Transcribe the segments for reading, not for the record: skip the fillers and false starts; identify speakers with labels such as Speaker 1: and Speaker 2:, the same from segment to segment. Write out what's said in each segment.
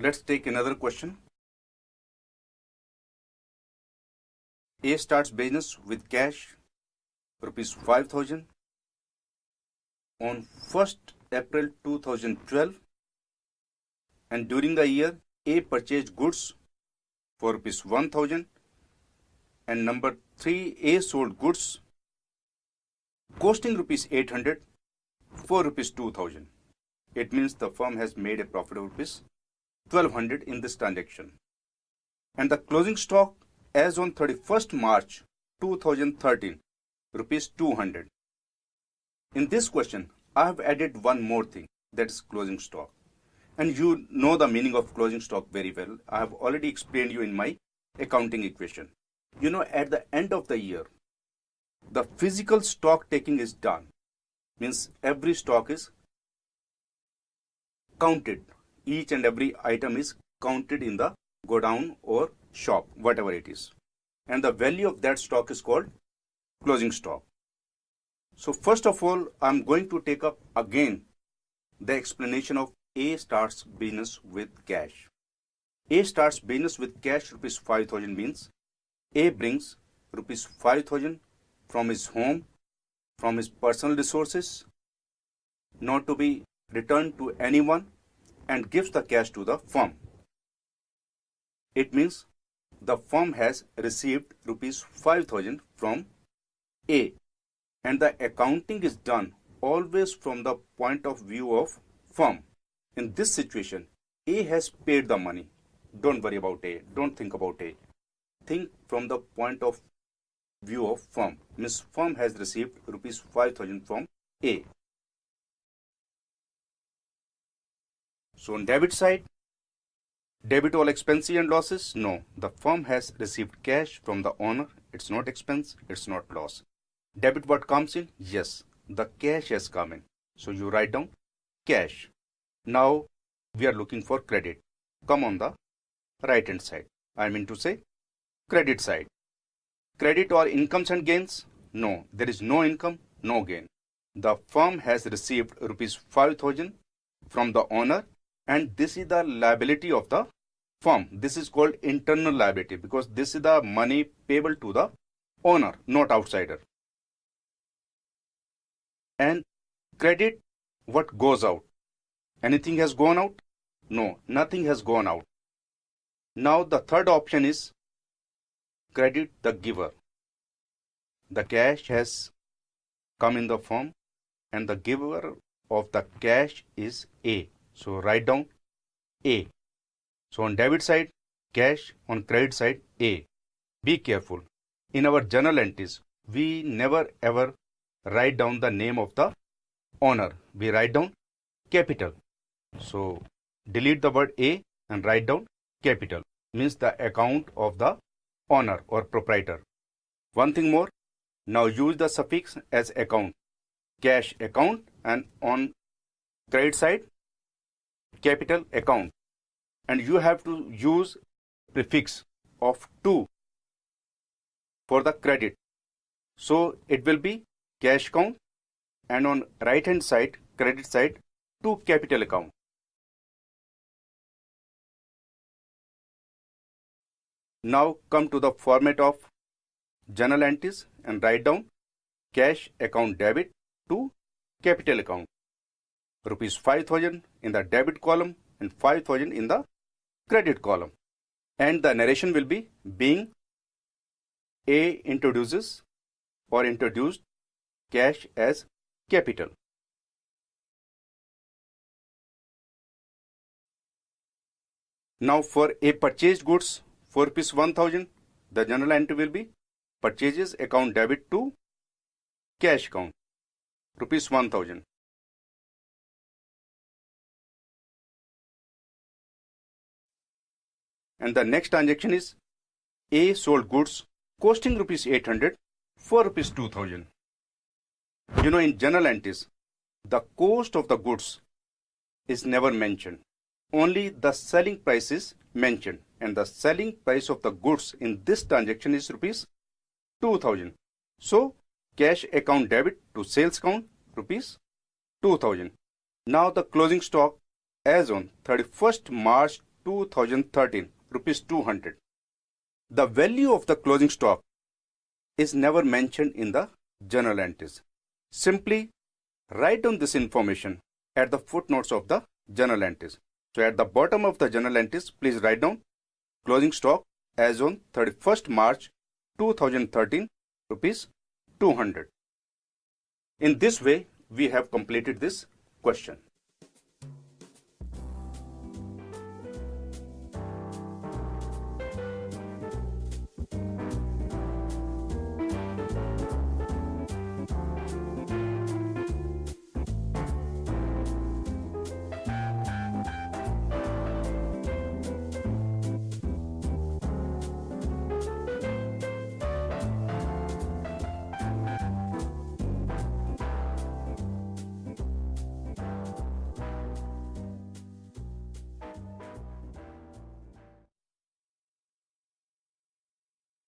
Speaker 1: Let's take another question. A starts business with cash rupees 5,000 on 1st April 2012, and during the year A purchased goods for rupees 1,000, and number 3, A sold goods costing rupees 800 for rupees 2,000. It means the firm has made a profit of rupees 1,200 in this transaction. And the closing stock as on 31st March 2013, rupees 200. In this question, I have added one more thing, that is closing stock. And you know the meaning of closing stock very well. I have already explained you in my accounting equation. You know, at the end of the year, the physical stock taking is done. Means every stock is counted. Each and every item is counted in the godown or shop, whatever it is. And the value of that stock is called closing stock. So first of all, I'm going to take up again the explanation of A starts business with cash. A starts business with cash rupees 5,000 means A brings rupees 5,000 from his home, from his personal resources, not to be returned to anyone, and gives the cash to the firm. It means the firm has received rupees 5,000 from A, and the accounting is done always from the point of view of firm. In this situation, A has paid the money. Don't worry about A. Don't think about A. Think from the point of view of firm. Means firm has received rupees 5,000 from A. So on debit side, debit all expenses and losses? No. The firm has received cash from the owner. It's not expense, it's not loss. Debit what comes in? Yes, the cash has come in. So you write down cash. Now we are looking for credit. Come on the right hand side. I mean to say credit side. Credit or incomes and gains? No, there is no income, no gain. The firm has received rupees 5,000 from the owner, and this is the liability of the firm. This is called internal liability because this is the money payable to the owner, not outsider. And credit, what goes out? Anything has gone out? No, nothing has gone out. Now the third option is credit the giver. The cash has come in the firm and the giver of the cash is A. So write down A. So on debit side, cash, on credit side, A. Be careful. In our journal entries, we never ever write down the name of the owner. We write down capital. So delete the word A and write down capital. Means the account of the owner or proprietor. One thing more. Now use the suffix as account. Cash account, and on credit side, capital account. And you have to use prefix of to for the credit. So it will be cash account, and on right hand side, credit side, to capital account. Now come to the format of journal entries and write down cash account debit to capital account. Rupees 5,000 in the debit column and 5,000 in the credit column. And the narration will be being A introduces or introduced cash as capital. Now for A purchased goods for rupees 1,000, the journal entry will be purchases account debit to cash account, rupees 1,000. And the next transaction is A sold goods costing rupees 800 for rupees 2,000. You know, in journal entries, the cost of the goods is never mentioned. Only the selling price is mentioned, and the selling price of the goods in this transaction is rupees 2,000. So cash account debit to sales account rupees 2,000. Now the closing stock as on 31st March 2013, rupees 200. The value of the closing stock is never mentioned in the journal entries. Simply write down this information at the footnotes of the journal entries. So at the bottom of the journal entries, please write down closing stock as on 31st March 2013, rupees 200. In this way, we have completed this question.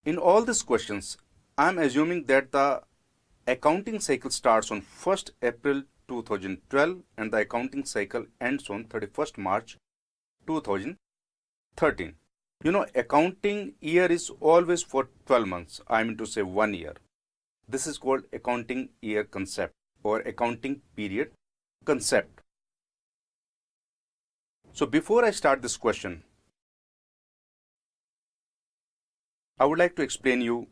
Speaker 1: In all these questions, I am assuming that the accounting cycle starts on 1st April 2012 and the accounting cycle ends on 31st March 2013. You know, accounting year is always for 12 months. I mean to say 1 year. This is called accounting year concept or accounting period concept. So before I start this question, I would like to explain you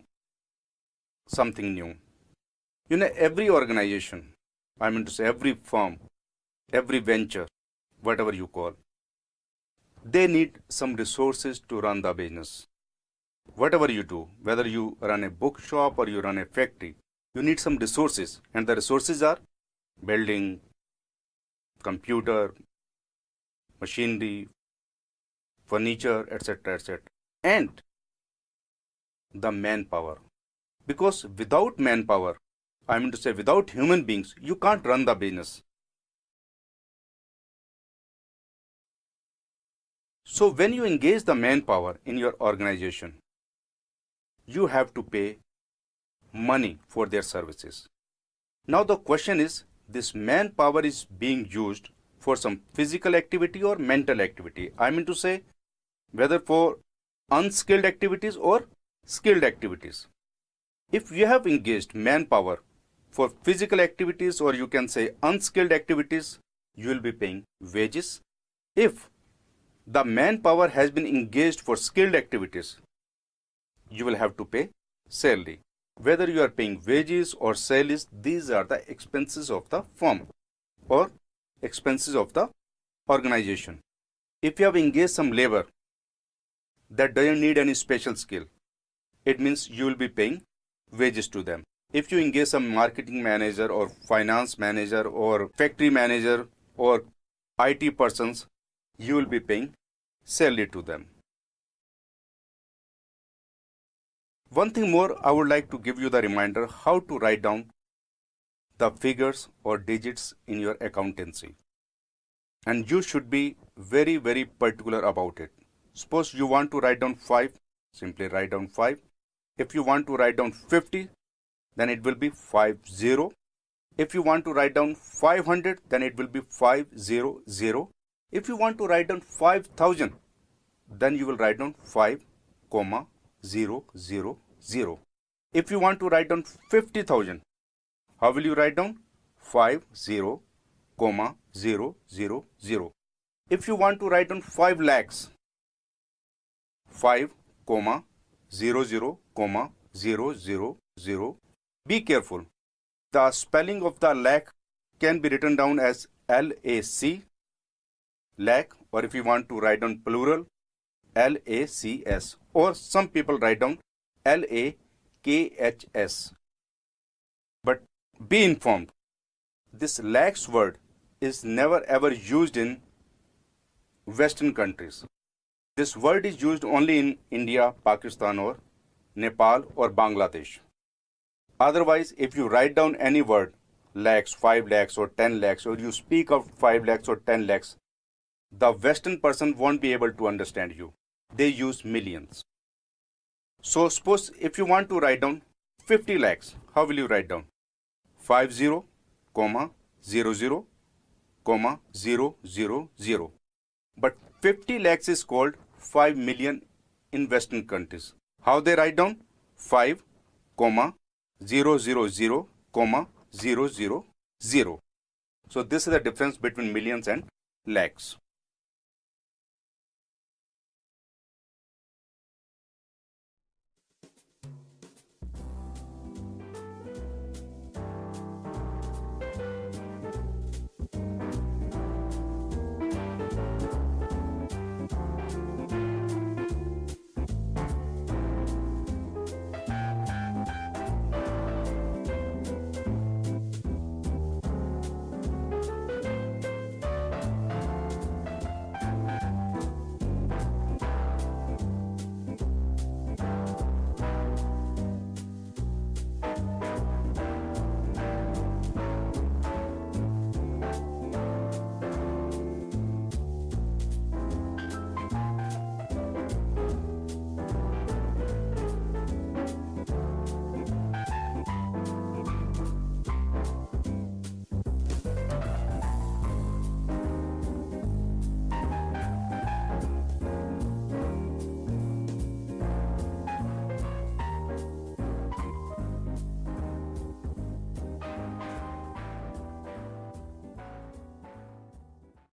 Speaker 1: something new. You know, every organization, I mean to say every firm, every venture, whatever you call, they need some resources to run the business. Whatever you do, whether you run a bookshop or you run a factory, you need some resources, and the resources are building, computer, machinery, furniture, etc., etc., and the manpower. Because without manpower, I mean to say without human beings, you can't run the business. So when you engage the manpower in your organization, you have to pay money for their services. Now the question is, this manpower is being used for some physical activity or mental activity. I mean to say whether for unskilled activities or skilled activities. If you have engaged manpower for physical activities or you can say unskilled activities, you will be paying wages. If the manpower has been engaged for skilled activities, you will have to pay salary. Whether you are paying wages or salaries, these are the expenses of the firm or expenses of the organization. If you have engaged some labor that doesn't need any special skill, it means you will be paying wages to them. If you engage some marketing manager or finance manager or factory manager or IT persons, you will be paying salary to them. One thing more, I would like to give you the reminder how to write down the figures or digits in your accountancy. And you should be very, very particular about it. Suppose you want to write down 5, simply write down 5. If you want to write down 50, then it will be 50. If you want to write down 500, then it will be 500. If you want to write down 5,000, then you will write down 5,000. If you want to write down 50,000, how will you write down? 50,000. If you want to write down 5 lakhs, 5,00,000. Be careful. The spelling of the lakh can be written down as LAC, lakh, or if you want to write down plural, LACS, or some people write down LAKHS. But be informed, this lakhs word is never ever used in Western countries. This word is used only in India, Pakistan, or Nepal or Bangladesh. Otherwise, if you write down any word, lakhs, 5 lakhs or 10 lakhs, or you speak of 5 lakhs or 10 lakhs, the Western person won't be able to understand you. They use millions. So suppose if you want to write down 50 lakhs, how will you write down? 50,00,000, 000. But 50 lakhs is called 5 million in Western countries. How they write down? 5, 000, 000. So this is the difference between millions and lakhs.